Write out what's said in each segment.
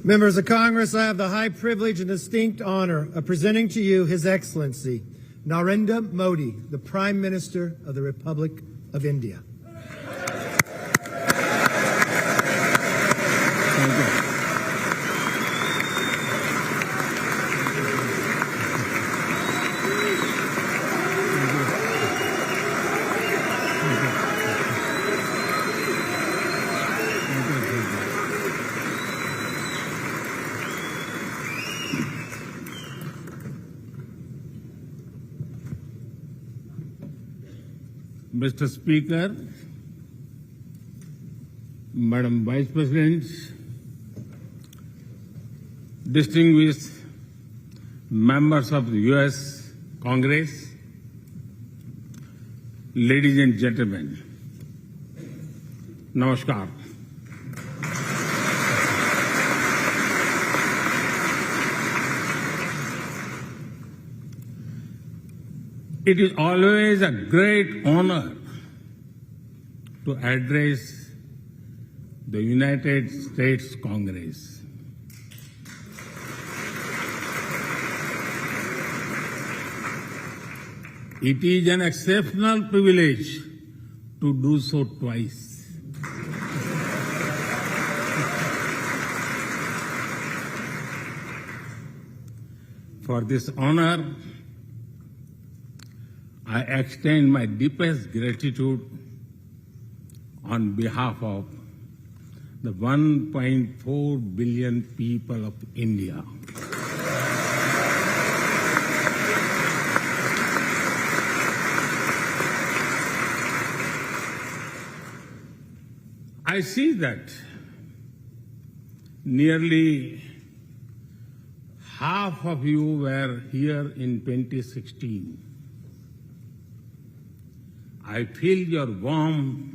Members of Congress, I have the high privilege and distinct honor of presenting to you His Excellency Narendra Modi, the Prime Minister of the Republic of India. Mr. Speaker, Madam Vice President, distinguished members of the U.S. Congress, ladies and gentlemen, Namaskar. It is always a great honor to address the United States Congress. It is an exceptional privilege to do so twice. For this honor, I extend my deepest gratitude on behalf of the 1.4 billion people of India. I see that nearly half of you were here in 2016. I feel your warmth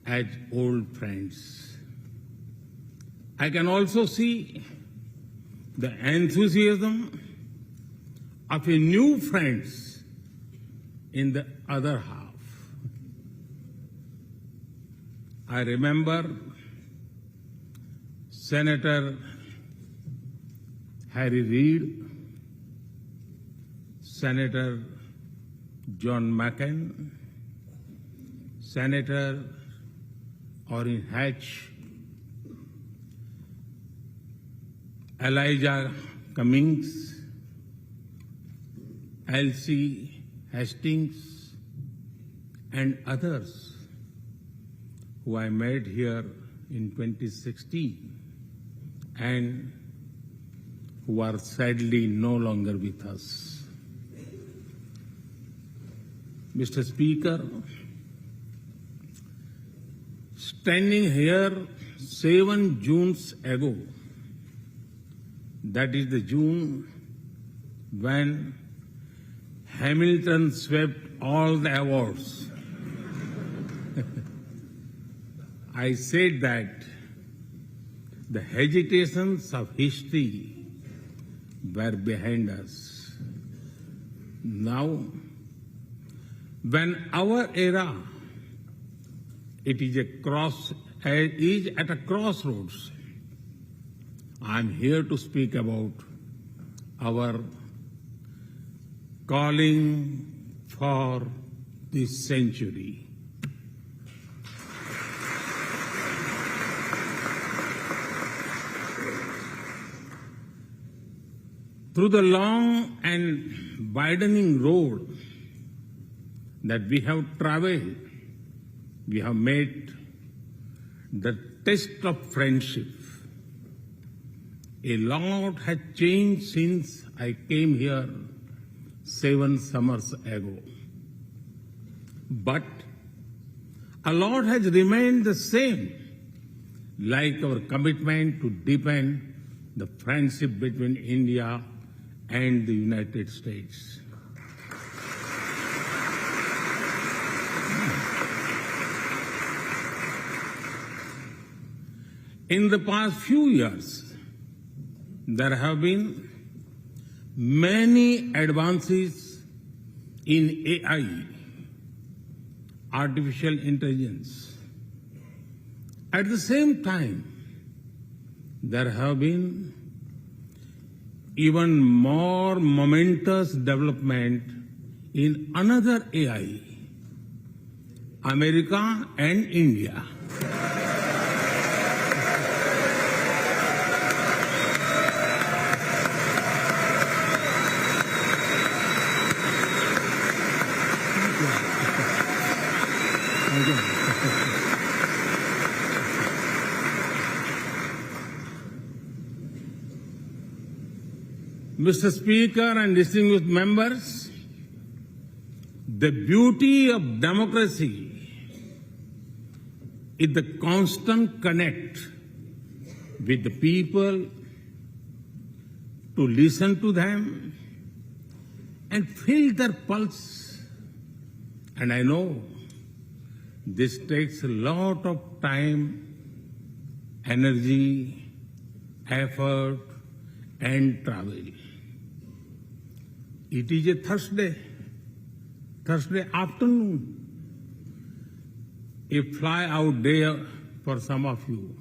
as old friends. I can also see the enthusiasm of a new friends in the other half. I remember Senator Harry Reid, Senator John McCain, Senator Orrin Hatch, Elijah Cummings, Elsie Hastings, and others who I met here in 2016 and who are sadly no longer with us. Mr. Speaker, standing here 7 Junes ago, that is the June when Hamilton swept all the awards, I said that the hesitations of history were behind us. Now, when our era is at a crossroads, I am here to speak about our calling for this century. Through the long and widening road that we have traveled, we have made the test of friendship. A lot has changed since I came here 7 summers ago. But a lot has remained the same, like our commitment to deepen the friendship between India and the United States. In the past few years, there have been many advances in AI, artificial intelligence. At the same time, there have been even more momentous development in another AI, America and India. Mr. Speaker and distinguished members, the beauty of democracy is the constant connect with the people, to listen to them and feel their pulse. And I know this takes a lot of time, energy, effort, and travel. It is a Thursday afternoon, a fly-out day for some of you.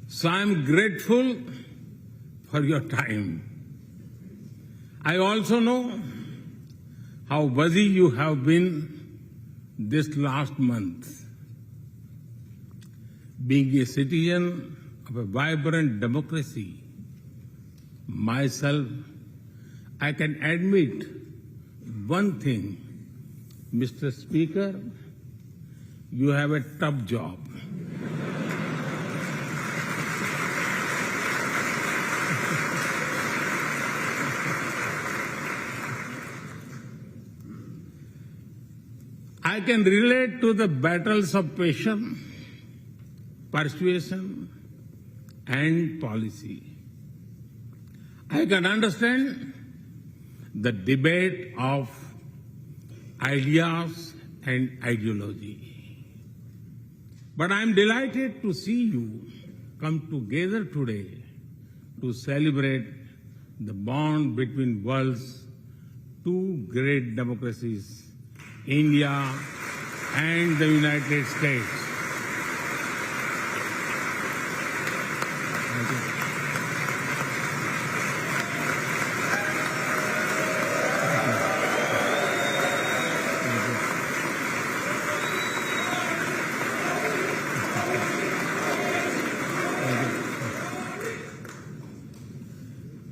So I am grateful for your time. I also know how busy you have been this last month. Being a citizen of a vibrant democracy, myself, I can admit one thing, Mr. Speaker, you have a tough job. I can relate to the battles of patience, persuasion, and policy. I can understand the debate of ideas and ideology. But I am delighted to see you come together today to celebrate the bond between world's two great democracies, India and the United States. Thank you.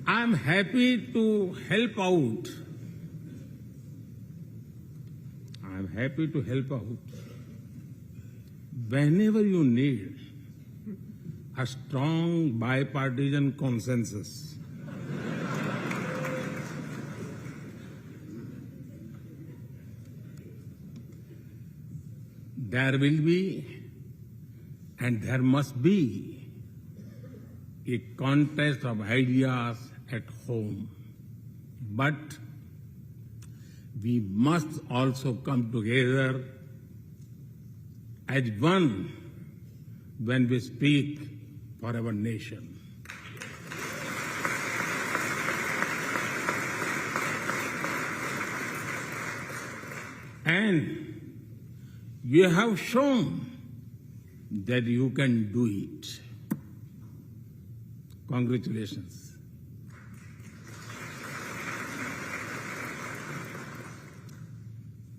I'm happy to help out. I'm happy to help out whenever you need a strong bipartisan consensus. There will be and there must be a contest of ideas at home. But we must also come together as one when we speak for our nation. And you have shown that you can do it. Congratulations.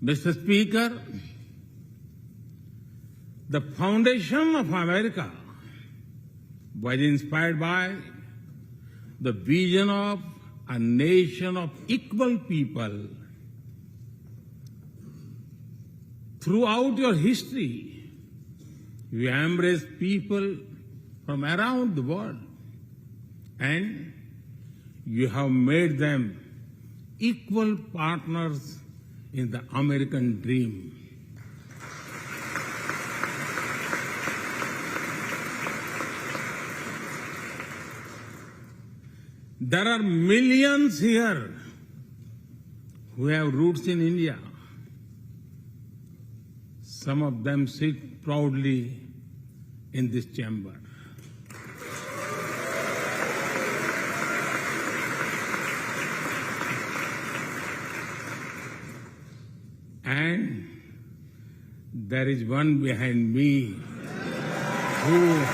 Mr. Speaker, the foundation of America was inspired by the vision of a nation of equal people. Throughout your history, you embraced people from around the world, and you have made them equal partners in the American dream. There are millions here who have roots in India. Some of them sit proudly in this chamber. And there is one behind me. who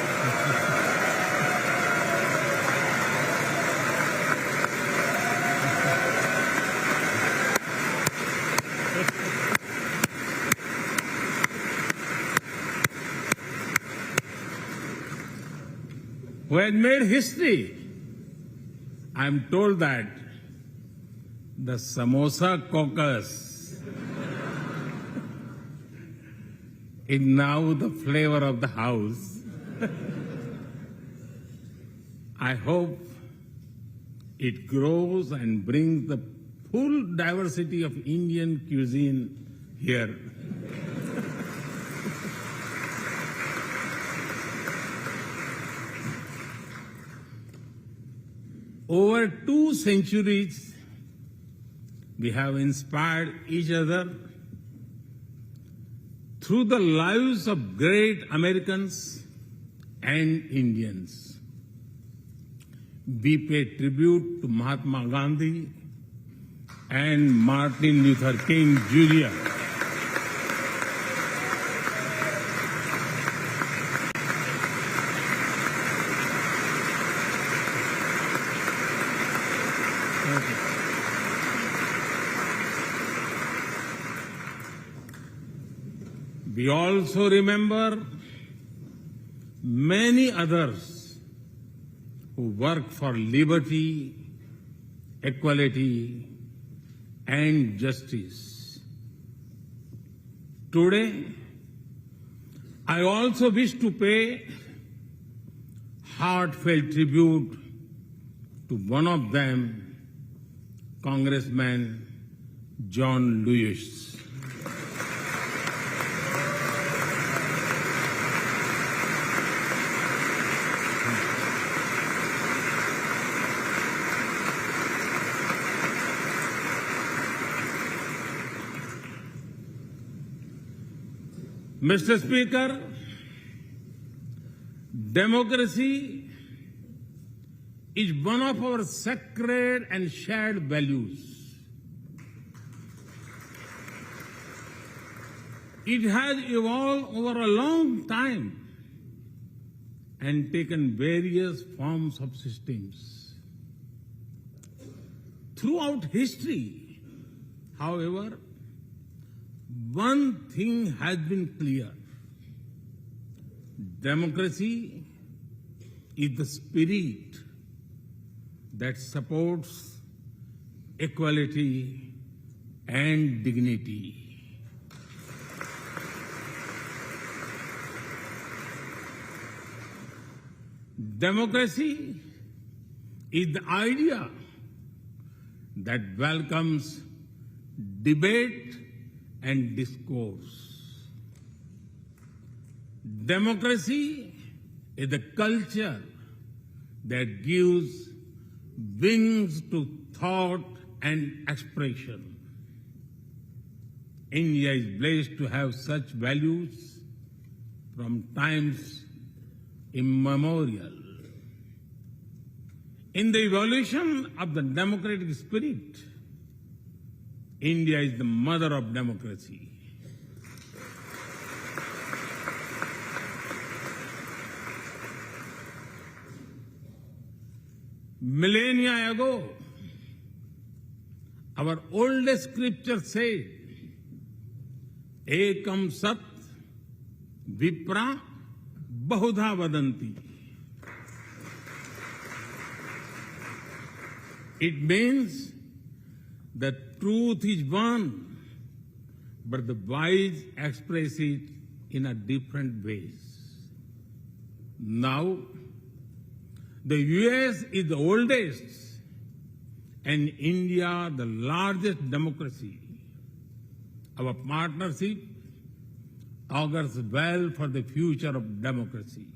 had made history. I'm told that the Samosa caucus is now the flavor of the house. I hope it grows and brings the full diversity of Indian cuisine here. Over 2 centuries, we have inspired each other through the lives of great Americans and Indians. We pay tribute to Mahatma Gandhi and Martin Luther King Jr. We also remember many others who work for liberty, equality, and justice. Today, I also wish to pay heartfelt tribute to one of them, Congressman John Lewis. Mr. Speaker, democracy is one of our sacred and shared values. It has evolved over a long time and taken various forms of systems. Throughout history, however, one thing has been clear. Democracy is the spirit that supports equality and dignity. Democracy is the idea that welcomes debate and discourse. Democracy is the culture that gives wings to thought and expression. India is blessed to have such values from times immemorial. In the evolution of the democratic spirit, India is the mother of democracy. Millennia ago, our oldest scripture said, Ekam Sat Vipra Bahudha Vadanti. It means the truth is one, but the wise express it in a different ways. Now, the US is the oldest and India the largest democracy. Our partnership augurs well for the future of democracy.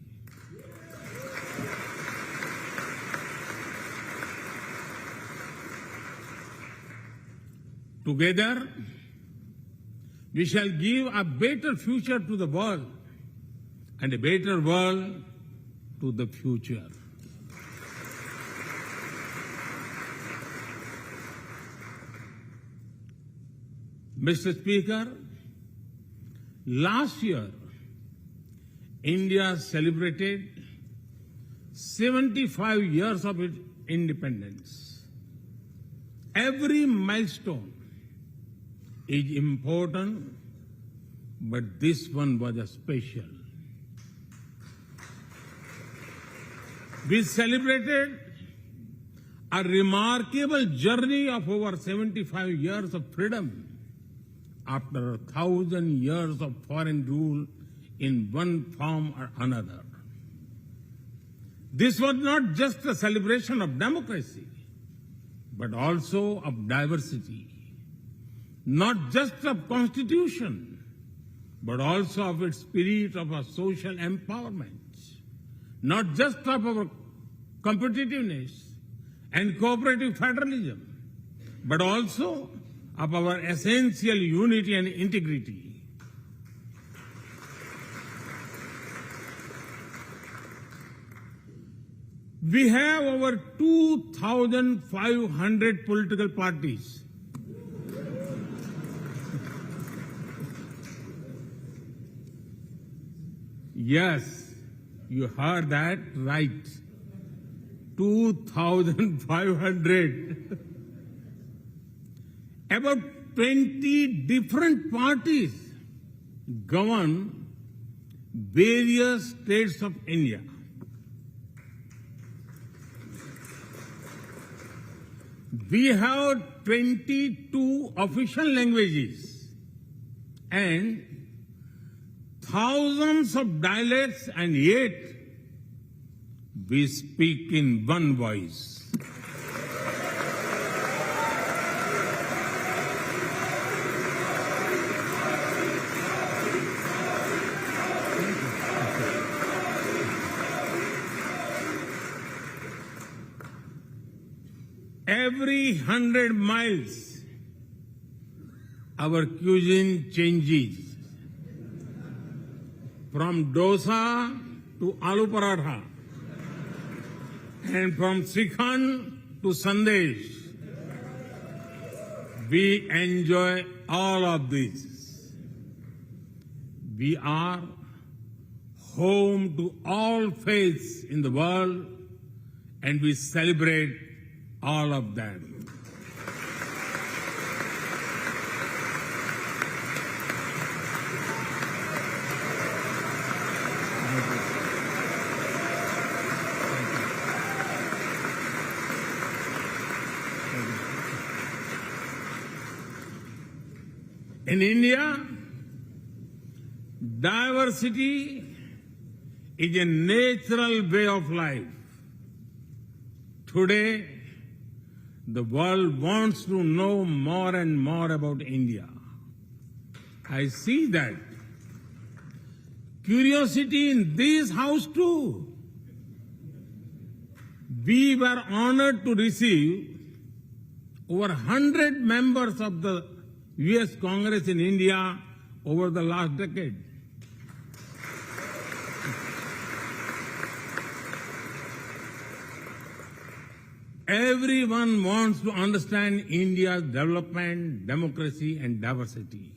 Together, we shall give a better future to the world and a better world to the future. Mr. Speaker, last year, India celebrated 75 years of its independence. Every milestone is important, but this one was a special. We celebrated a remarkable journey of over 75 years of freedom after 1,000 years of foreign rule in one form or another. This was not just a celebration of democracy, but also of diversity. Not just of constitution, but also of its spirit of a social empowerment. Not just of our competitiveness and cooperative federalism, but also of our essential unity and integrity. We have over 2,500 political parties. Yes, you heard that right. 2,500. About 20 different parties govern various states of India. We have 22 official languages and thousands of dialects, and yet we speak in one voice. Every 100 miles, our cuisine changes. From dosa to aloo paratha, and from Srikhand to Sandesh. We enjoy all of this. We are home to all faiths in the world, and we celebrate all of them. In India, diversity is a natural way of life. Today, the world wants to know more and more about India. I see that. Curiosity in this house too. We were honored to receive over 100 members of the U.S. Congress in India over the last decade. Everyone wants to understand India's development, democracy, and diversity.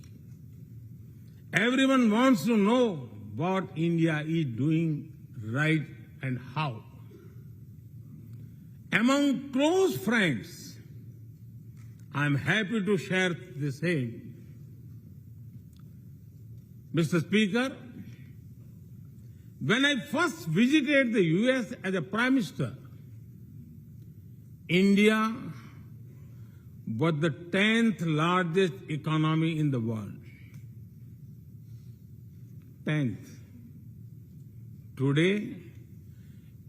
Everyone wants to know what India is doing right and how. Among close friends, I'm happy to share the same. Mr. Speaker, when I first visited the U.S. as a Prime Minister, India was the 10th largest economy in the world. 10th. Today,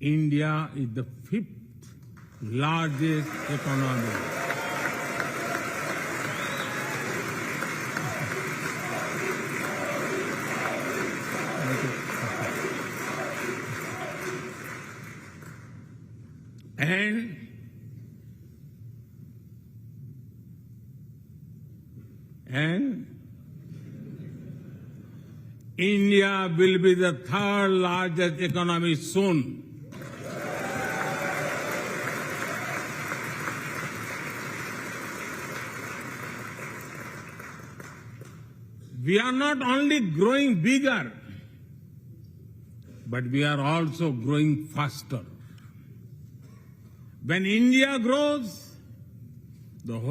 India is the 5th largest economy. And India will be the 3rd largest economy soon. We are not only growing bigger, but we are also growing faster. When India grows, the whole